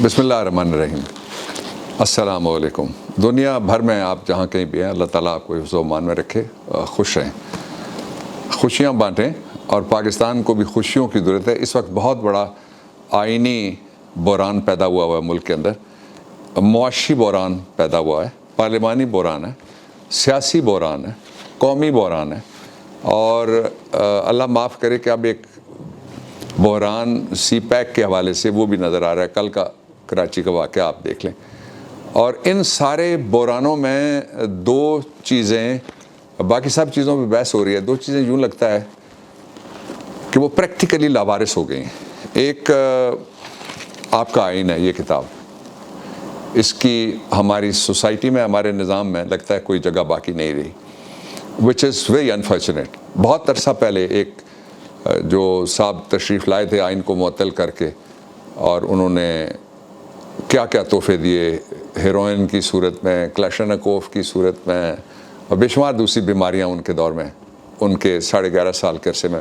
بسم اللہ الرحمن الرحیم۔ السلام علیکم۔ دنیا بھر میں آپ جہاں کہیں بھی ہیں، اللہ تعالیٰ آپ کو حفظ و امان میں رکھے، خوش رہیں، خوشیاں بانٹیں، اور پاکستان کو بھی خوشیوں کی ضرورت ہے۔ اس وقت بہت بڑا آئینی بحران پیدا ہوا ہے ملک کے اندر، معاشی بحران پیدا ہوا ہے، پارلیمانی بحران ہے، سیاسی بحران ہے، قومی بحران ہے، اور اللہ معاف کرے کہ اب ایک بحران سی پیک کے حوالے سے وہ بھی نظر آ رہا ہے۔ کل کا کراچی کا واقعہ آپ دیکھ لیں، اور ان سارے بحرانوں میں دو چیزیں، باقی سب چیزوں پہ بحث ہو رہی ہے، دو چیزیں یوں لگتا ہے کہ وہ پریکٹیکلی لاوارث ہو گئی ہیں۔ ایک آپ کا آئین ہے، یہ کتاب، اس کی ہماری سوسائٹی میں، ہمارے نظام میں لگتا ہے کوئی جگہ باقی نہیں رہی، وچ از ویری انفارچونیٹ۔ بہت عرصہ پہلے ایک جو صاحب تشریف لائے تھے آئین کو معطل کر کے، اور انہوں نے کیا کیا تحفے دیے، ہیروئن کی صورت میں، کلاشنکوف کی صورت میں، اور بے شمار دوسری بیماریاں ان کے دور میں، ان کے 11.5 سال کے عرصے میں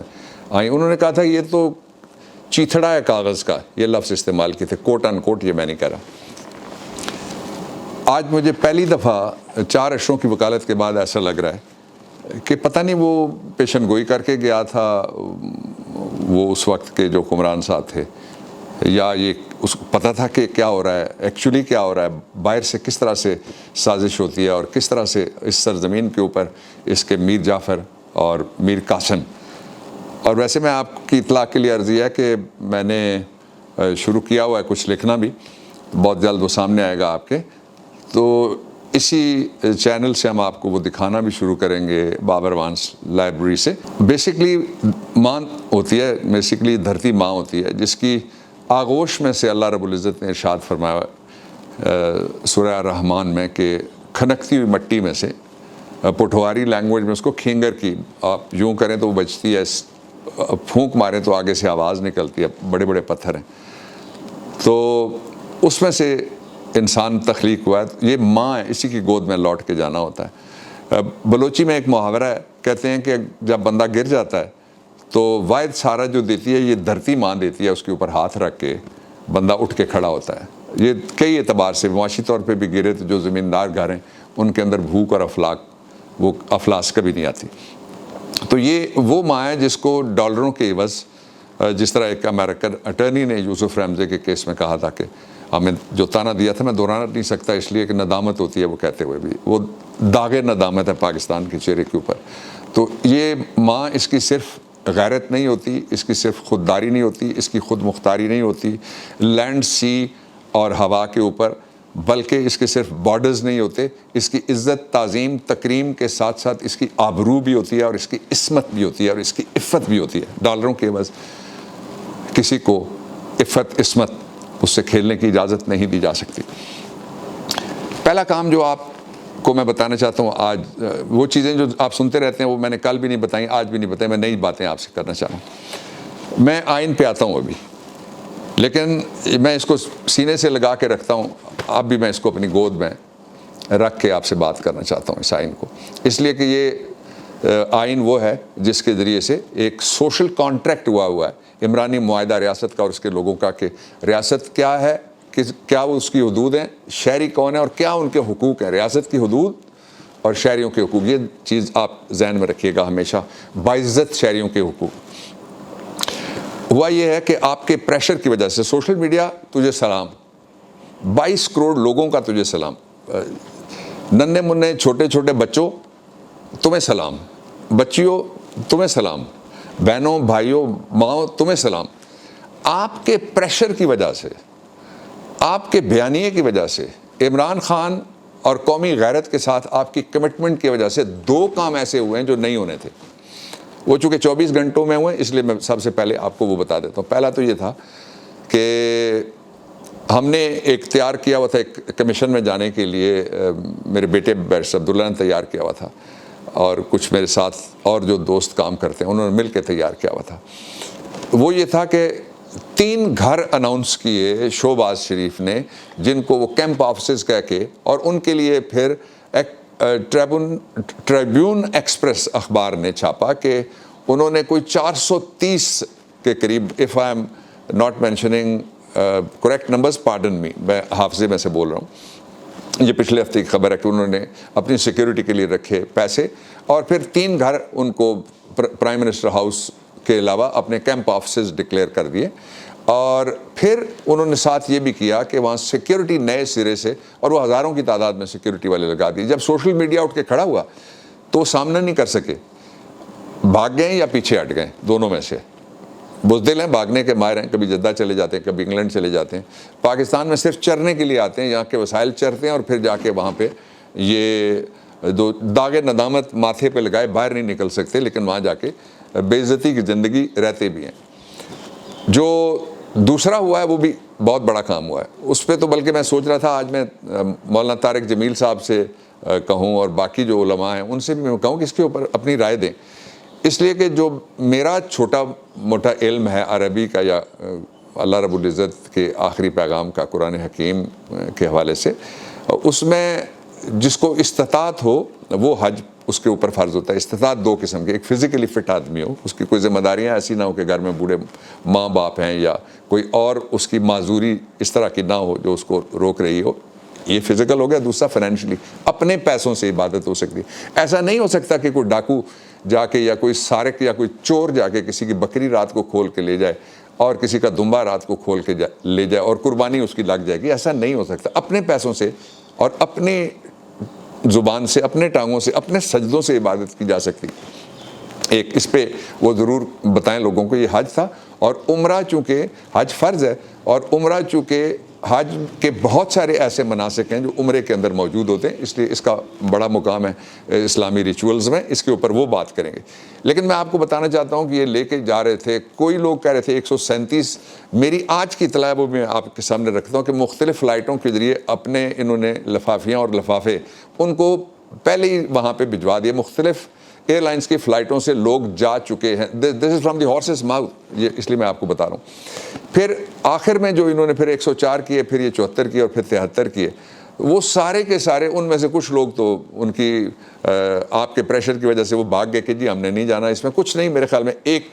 آئیں۔ انہوں نے کہا تھا یہ تو چیتھڑا ہے کاغذ کا، یہ لفظ استعمال کیے تھے، کوٹ ان کوٹ، یہ میں نہیں کہہ رہا۔ آج مجھے پہلی دفعہ 4 اشروں کی وکالت کے بعد ایسا لگ رہا ہے کہ پتہ نہیں وہ پیشن گوئی کر کے گیا تھا وہ اس وقت کے جو حکمران صاحب تھے، یا یہ اس کو پتہ تھا کہ کیا ہو رہا ہے، ایکچولی کیا ہو رہا ہے، باہر سے کس طرح سے سازش ہوتی ہے، اور کس طرح سے اس سرزمین کے اوپر اس کے میر جعفر اور میر قاسم۔ اور ویسے میں آپ کی اطلاع کے لیے عرضی ہے کہ میں نے شروع کیا ہوا ہے کچھ لکھنا بھی، بہت جلد وہ سامنے آئے گا آپ کے، تو اسی چینل سے ہم آپ کو وہ دکھانا بھی شروع کریں گے، بابر وانس لائبریری سے۔ بیسکلی ماں ہوتی ہے، بیسکلی دھرتی ماں ہوتی ہے، جس کی آغوش میں سے اللہ رب العزت نے ارشاد فرمایا سورہ الرحمن میں کہ کھنکتی ہوئی مٹی میں سے، پٹھواری لینگویج میں اس کو کھینگر کی، آپ یوں کریں تو وہ بجتی ہے، پھونک ماریں تو آگے سے آواز نکلتی ہے، بڑے بڑے پتھر ہیں، تو اس میں سے انسان تخلیق ہوا ہے۔ یہ ماں ہے، اسی کی گود میں لوٹ کے جانا ہوتا ہے۔ بلوچی میں ایک محاورہ ہے، کہتے ہیں کہ جب بندہ گر جاتا ہے تو واحد سہارا جو دیتی ہے یہ دھرتی ماں دیتی ہے، اس کے اوپر ہاتھ رکھ کے بندہ اٹھ کے کھڑا ہوتا ہے۔ یہ کئی اعتبار سے معاشی طور پہ بھی گرے تو جو زمیندار گھر ہیں ان کے اندر بھوک اور وہ افلاس کبھی نہیں آتی۔ تو یہ وہ ماں ہے جس کو ڈالروں کے عوض، جس طرح ایک امریکن اٹرنی نے یوسف رمزے کے کیس میں کہا تھا کہ ہمیں جو تانا دیا تھا میں دہرانا نہیں سکتا اس لیے کہ ندامت ہوتی ہے، وہ کہتے ہوئے بھی وہ داغ ندامت ہے پاکستان کے چہرے کے اوپر۔ تو یہ ماں، اس کی صرف غیرت نہیں ہوتی، اس کی صرف خودداری نہیں ہوتی، اس کی خود مختاری نہیں ہوتی لینڈ، سی اور ہوا کے اوپر، بلکہ اس کے صرف بارڈرز نہیں ہوتے، اس کی عزت، تعظیم، تکریم کے ساتھ ساتھ اس کی آبرو بھی ہوتی ہے، اور اس کی عصمت بھی ہوتی ہے، اور اس کی عفت بھی ہوتی ہے۔ ڈالروں کے عوض کسی کو عفت، عصمت، اس سے کھیلنے کی اجازت نہیں دی جا سکتی۔ پہلا کام جو آپ کو میں بتانا چاہتا ہوں آج، وہ چیزیں جو آپ سنتے رہتے ہیں وہ میں نے کل بھی نہیں بتائیں، آج بھی نہیں بتائیں، میں نئی باتیں آپ سے کرنا چاہ رہا ہوں۔ میں آئین پہ آتا ہوں ابھی، لیکن میں اس کو سینے سے لگا کے رکھتا ہوں، اب بھی میں اس کو اپنی گود میں رکھ کے آپ سے بات کرنا چاہتا ہوں اس آئین کو، اس لیے کہ یہ آئین وہ ہے جس کے ذریعے سے ایک سوشل کانٹریکٹ ہوا ہے، عمرانی معاہدہ ریاست کا اور اس کے لوگوں کا، کہ ریاست کیا ہے، کیا وہ اس کی حدود ہیں، شہری کون ہے، اور کیا ان کے حقوق ہیں، ریاست کی حدود اور شہریوں کے حقوق۔ یہ چیز آپ ذہن میں رکھیے گا ہمیشہ، باعزت شہریوں کے حقوق۔ ہوا یہ ہے کہ آپ کے پریشر کی وجہ سے، سوشل میڈیا تجھے سلام، 22 کروڑ لوگوں کا تجھے سلام، ننھے منھے چھوٹے چھوٹے بچوں تمہیں سلام، بچیوں تمہیں سلام، بہنوں بھائیوں ماؤں تمہیں سلام۔ آپ کے پریشر کی وجہ سے، آپ کے بیانیے کی وجہ سے، عمران خان اور قومی غیرت کے ساتھ آپ کی کمٹمنٹ کی وجہ سے 2 کام ایسے ہوئے ہیں جو نہیں ہونے تھے۔ وہ چونکہ 24 گھنٹوں میں ہوئے، اس لیے میں سب سے پہلے آپ کو وہ بتا دیتا ہوں۔ پہلا تو یہ تھا کہ ہم نے ایک تیار کیا ہوا تھا، ایک کمیشن میں جانے کے لیے، میرے بیٹے بیرسٹر عبداللہ نے تیار کیا ہوا تھا، اور کچھ میرے ساتھ اور جو دوست کام کرتے ہیں انہوں نے مل کے تیار کیا ہوا تھا۔ وہ یہ تھا کہ 3 گھر اناؤنس کیے شہباز شریف نے، جن کو وہ کیمپ آفسز کہہ کے، اور ان کے لیے پھر ٹریبیون ایکسپریس اخبار نے چھاپا کہ انہوں نے کوئی 430 کے قریب، if I am not mentioning correct numbers pardon me, میں حافظے میں سے بول رہا ہوں، یہ پچھلے ہفتے کی خبر ہے کہ انہوں نے اپنی سیکیورٹی کے لیے رکھے پیسے، اور پھر 3 گھر ان کو پرائم منسٹر ہاؤس کے علاوہ اپنے کیمپ آفسز ڈکلیئر کر دیے، اور پھر انہوں نے ساتھ یہ بھی کیا کہ وہاں سیکیورٹی نئے سرے سے، اور وہ ہزاروں کی تعداد میں سیکیورٹی والے لگا دیے۔ جب سوشل میڈیا اٹھ کے کھڑا ہوا تو وہ سامنا نہیں کر سکے، بھاگ گئے یا پیچھے ہٹ گئے، دونوں میں سے۔ بزدل ہیں، بھاگنے کے ماہر ہیں، کبھی جدہ چلے جاتے ہیں، کبھی انگلینڈ چلے جاتے ہیں، پاکستان میں صرف چرنے کے لیے آتے ہیں، یہاں کے وسائل چرتے ہیں، اور پھر جا کے وہاں پہ یہ دو داغ ندامت ماتھے پہ لگائے باہر نہیں نکل سکتے، لیکن وہاں جا کے بے عزتی کی زندگی رہتے بھی ہیں۔ جو دوسرا ہوا ہے وہ بھی بہت بڑا کام ہوا ہے، اس پہ تو بلکہ میں سوچ رہا تھا آج میں مولانا طارق جمیل صاحب سے کہوں، اور باقی جو علماء ہیں ان سے بھی میں کہوں کہ اس کے اوپر اپنی رائے دیں، اس لیے کہ جو میرا چھوٹا موٹا علم ہے عربی کا، یا اللہ رب العزت کے آخری پیغام کا قرآن حکیم کے حوالے سے، اس میں جس کو استطاعت ہو وہ حج اس کے اوپر فرض ہوتا ہے۔ استطاعت 2 قسم کے، ایک فزیکلی فٹ آدمی ہو، اس کی کوئی ذمہ داریاں ایسی نہ ہو کہ گھر میں بوڑھے ماں باپ ہیں یا کوئی اور اس کی معذوری اس طرح کی نہ ہو جو اس کو روک رہی ہو، یہ فزیکل ہو گیا۔ دوسرا فائنینشلی، اپنے پیسوں سے عبادت ہو سکتی۔ ایسا نہیں ہو سکتا کہ کوئی ڈاکو جا کے یا کوئی سارق یا کوئی چور جا کے کسی کی بکری رات کو کھول کے لے جائے اور کسی کا دمبا رات کو کھول کے لے جائے اور قربانی اس کی لگ جائے گی، ایسا نہیں ہو سکتا۔ اپنے پیسوں سے اور اپنی زبان سے، اپنے ٹانگوں سے، اپنے سجدوں سے عبادت کی جا سکتی۔ ایک اس پہ وہ ضرور بتائیں لوگوں کو، یہ حج تھا، اور عمرہ چونکہ حج فرض ہے، اور عمرہ چونکہ حج کے بہت سارے ایسے مناسک ہیں جو عمرے کے اندر موجود ہوتے ہیں، اس لیے اس کا بڑا مقام ہے اسلامی ریچولز میں، اس کے اوپر وہ بات کریں گے۔ لیکن میں آپ کو بتانا چاہتا ہوں کہ یہ لے کے جا رہے تھے، کوئی لوگ کہہ رہے تھے 137، میری آج کی اطلاع وہ میں آپ کے سامنے رکھتا ہوں کہ مختلف فلائٹوں کے ذریعے اپنے انہوں نے لفافیاں اور لفافے ان کو پہلے ہی وہاں پہ بھجوا دیے، مختلف ایئر لائنس کی فلائٹوں سے لوگ جا چکے ہیں۔ This is from the horse's mouth, یہ اس لیے میں آپ کو بتا رہا ہوں۔ پھر آخر میں جو انہوں نے پھر 104 کیے، پھر یہ 74 کیے، اور پھر 73 کیے، وہ سارے کے سارے، ان میں سے کچھ لوگ تو ان کی آپ کے پریشر کی وجہ سے وہ بھاگ گئے کہ جی ہم نے نہیں جانا، اس میں کچھ نہیں، میرے خیال میں ایک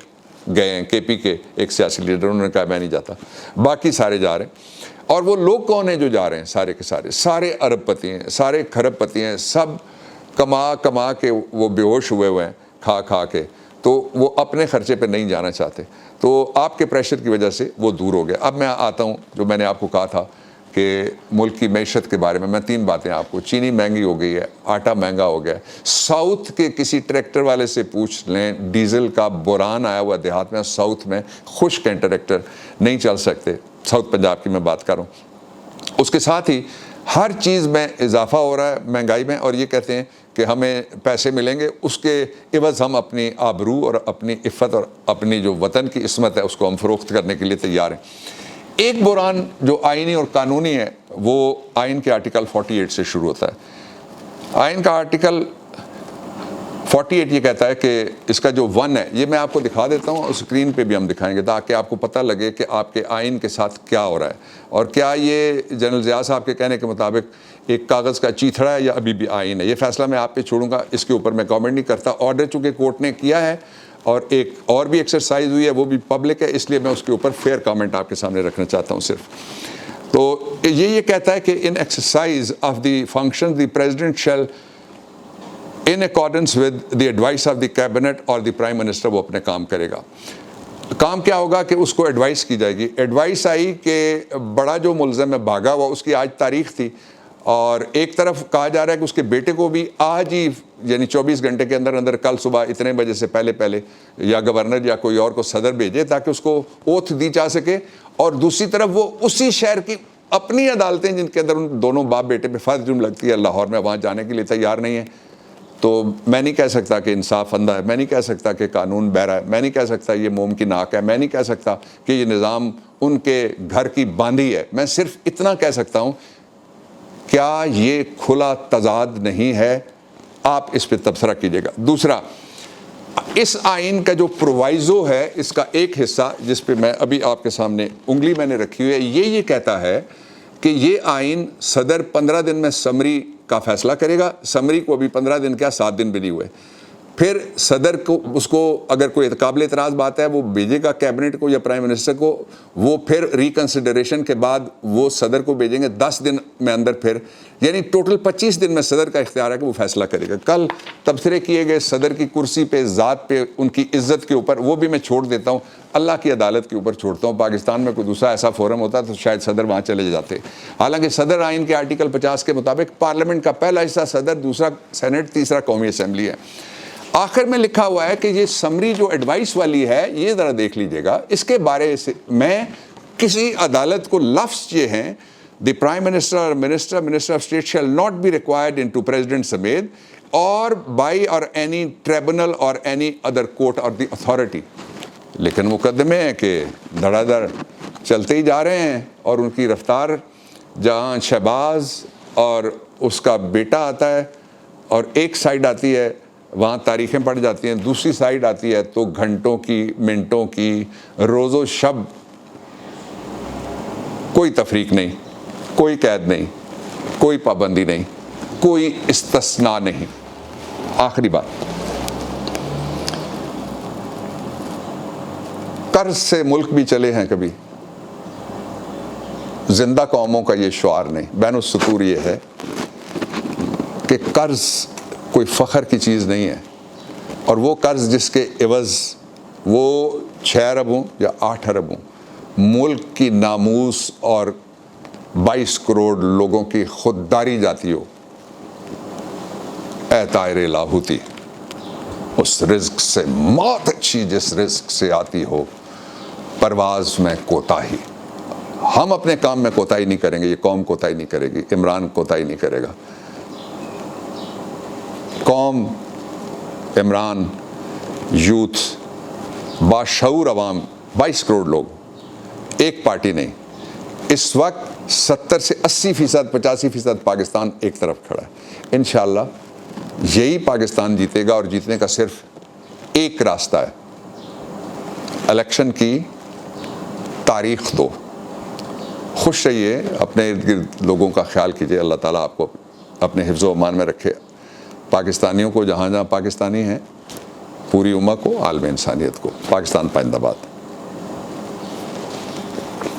گئے ہیں کے پی کے ایک سیاسی لیڈر، انہوں نے کہا میں نہیں جاتا، باقی سارے جا رہے ہیں۔ اور وہ لوگ کون ہیں جو جا رہے ہیں؟ سارے کے سارے، سارے ارب پتی ہیں، سارے کھرب پتی ہیں، سب کما کے وہ بے ہوش ہوئے ہیں کھا کے، تو وہ اپنے خرچے پہ نہیں جانا چاہتے، تو آپ کے پریشر کی وجہ سے وہ دور ہو گئے۔ اب میں آتا ہوں جو میں نے آپ کو کہا تھا کہ ملک کی معیشت کے بارے میں 3 باتیں آپ کو۔ چینی مہنگی ہو گئی ہے، آٹا مہنگا ہو گیا ہے، ساؤتھ کے کسی ٹریکٹر والے سے پوچھ لیں، ڈیزل کا بحران آیا ہوا دیہات میں، ساؤتھ میں خشک ہیں ٹریکٹر، نہیں چل سکتے، ساؤتھ پنجاب کی میں بات کر رہا ہوں۔ اس کے ساتھ ہی ہر چیز میں اضافہ ہو رہا ہے مہنگائی میں، اور یہ کہتے ہیں کہ ہمیں پیسے ملیں گے، اس کے عوض ہم اپنی آبرو اور اپنی عفت اور اپنی جو وطن کی عصمت ہے اس کو ہم فروخت کرنے کے لیے تیار ہیں۔ ایک بحران جو آئینی اور قانونی ہے وہ آئین کے آرٹیکل 48 سے شروع ہوتا ہے۔ آئین کا آرٹیکل 48 یہ کہتا ہے کہ اس کا جو 1 ہے، یہ میں آپ کو دکھا دیتا ہوں، اسکرین پہ بھی ہم دکھائیں گے تاکہ آپ کو پتہ لگے کہ آپ کے آئین کے ساتھ کیا ہو رہا ہے، اور کیا یہ جنرل ضیاء صاحب کے کہنے کے مطابق ایک کاغذ کا چیتھڑا ہے یا ابھی بھی آئین ہے۔ یہ فیصلہ میں آپ پہ چھوڑوں گا، اس کے اوپر میں کامنٹ نہیں کرتا۔ آرڈر چونکہ کورٹ نے کیا ہے اور ایک اور بھی ایکسرسائز ہوئی ہے وہ بھی پبلک ہے، اس لیے میں اس کے اوپر فیئر کامنٹ آپ کے سامنے رکھنا چاہتا ہوں صرف۔ تو یہ کہتا ہے کہ in exercise of the function the president shall in accordance with the advice of the cabinet اور the prime minister، وہ اپنے کام کرے گا۔ کام کیا ہوگا کہ اس کو ایڈوائس کی جائے گی۔ ایڈوائس آئی کہ بڑا جو ملزم ہے بھاگا ہوا، اس کی آج تاریخ تھی، اور ایک طرف کہا جا رہا ہے کہ اس کے بیٹے کو بھی آج ہی یعنی 24 گھنٹے کے اندر اندر کل صبح اتنے بجے سے پہلے یا گورنر یا کوئی اور کو صدر بھیجے تاکہ اس کو اوتھ دی جا سکے، اور دوسری طرف وہ اسی شہر کی اپنی عدالتیں جن کے اندر ان دونوں باپ بیٹے پہ فرض جرم لگتی ہے لاہور میں، وہاں جانے کے لیے تیار نہیں ہے۔ تو میں نہیں کہہ سکتا کہ انصاف اندھا ہے، میں نہیں کہہ سکتا کہ قانون بہرا ہے، میں نہیں کہہ سکتا یہ موم کی ناک ہے، میں نہیں کہہ سکتا کہ یہ نظام ان کے گھر کی باندھی ہے۔ میں صرف اتنا کہہ سکتا ہوں، کیا یہ کھلا تضاد نہیں ہے؟ آپ اس پہ تبصرہ کیجیے گا۔ دوسرا، اس آئین کا جو پرووائزو ہے، اس کا ایک حصہ جس پہ میں ابھی آپ کے سامنے انگلی میں نے رکھی ہوئی ہے، یہ کہتا ہے کہ یہ آئین صدر 15 دن میں سمری کا فیصلہ کرے گا۔ سمری کو ابھی 15 دن کیا 7 دن بھی نہیں ہوئے، پھر صدر کو اس کو اگر کوئی قابل اعتراض بات ہے وہ بھیجے گا کیبنٹ کو یا پرائم منسٹر کو، وہ پھر ریکنسیڈریشن کے بعد وہ صدر کو بھیجیں گے 10 دن میں اندر، پھر یعنی ٹوٹل 25 دن میں صدر کا اختیار ہے کہ وہ فیصلہ کرے گا۔ کل تبصرے کیے گئے صدر کی کرسی پہ، ذات پہ، ان کی عزت کے اوپر، وہ بھی میں چھوڑ دیتا ہوں، اللہ کی عدالت کے اوپر چھوڑتا ہوں۔ پاکستان میں کوئی دوسرا ایسا فورم ہوتا تو شاید صدر وہاں چلے جاتے، حالانکہ صدر آئین کے آرٹیکل 50 کے مطابق پارلیمنٹ کا پہلا حصہ صدر، دوسرا سینٹ، تیسرا قومی اسمبلی ہے۔ آخر میں لکھا ہوا ہے کہ یہ سمری جو ایڈوائس والی ہے، یہ ذرا دیکھ لیجئے گا، اس کے بارے میں کسی عدالت کو لفظ یہ ہیں The Prime Minister or Minister of State shall not be required into President Samed or by or any tribunal or any other court or the authority. لیکن مقدمے ہیں کہ دھڑا دھڑ چلتے ہی جا رہے ہیں، اور ان کی رفتار جہاں شہباز اور اس کا بیٹا آتا ہے اور ایک سائیڈ آتی ہے وہاں تاریخیں پڑھ جاتی ہیں، دوسری سائیڈ آتی ہے تو گھنٹوں کی، منٹوں کی، روز و شب کوئی تفریق نہیں، کوئی قید نہیں، کوئی پابندی نہیں، کوئی استثناء نہیں۔ آخری بات، قرض سے ملک بھی چلے ہیں کبھی، زندہ قوموں کا یہ شعار نہیں، بین السطور یہ ہے کہ قرض کوئی فخر کی چیز نہیں ہے، اور وہ قرض جس کے عوض وہ 6 ارب ہوں یا 8 ارب ہوں، ملک کی ناموس اور 22 کروڑ لوگوں کی خودداری جاتی ہو، اے طائر لاہوتی، اس رزق سے موت اچھی جس رزق سے آتی ہو، پرواز میں کوتاہی۔ ہم اپنے کام میں کوتاہی نہیں کریں گے، یہ قوم کوتاہی نہیں کرے گی، عمران کوتاہی نہیں کرے گا۔ قوم، عمران، یوتھ، باشعور عوام، 22 کروڑ لوگ، ایک پارٹی نہیں، اس وقت 70 سے 80%، 85% پاکستان ایک طرف کھڑا ہے۔ انشاءاللہ یہی پاکستان جیتے گا، اور جیتنے کا صرف ایک راستہ ہے، الیکشن کی تاریخ دو۔ خوش رہیے، اپنے ارد گرد لوگوں کا خیال کیجیے، اللہ تعالیٰ آپ کو اپنے حفظ و امان میں رکھے، پاکستانیوں کو جہاں جہاں پاکستانی ہیں، پوری امت کو، عالم انسانیت کو۔ پاکستان پائندہ باد۔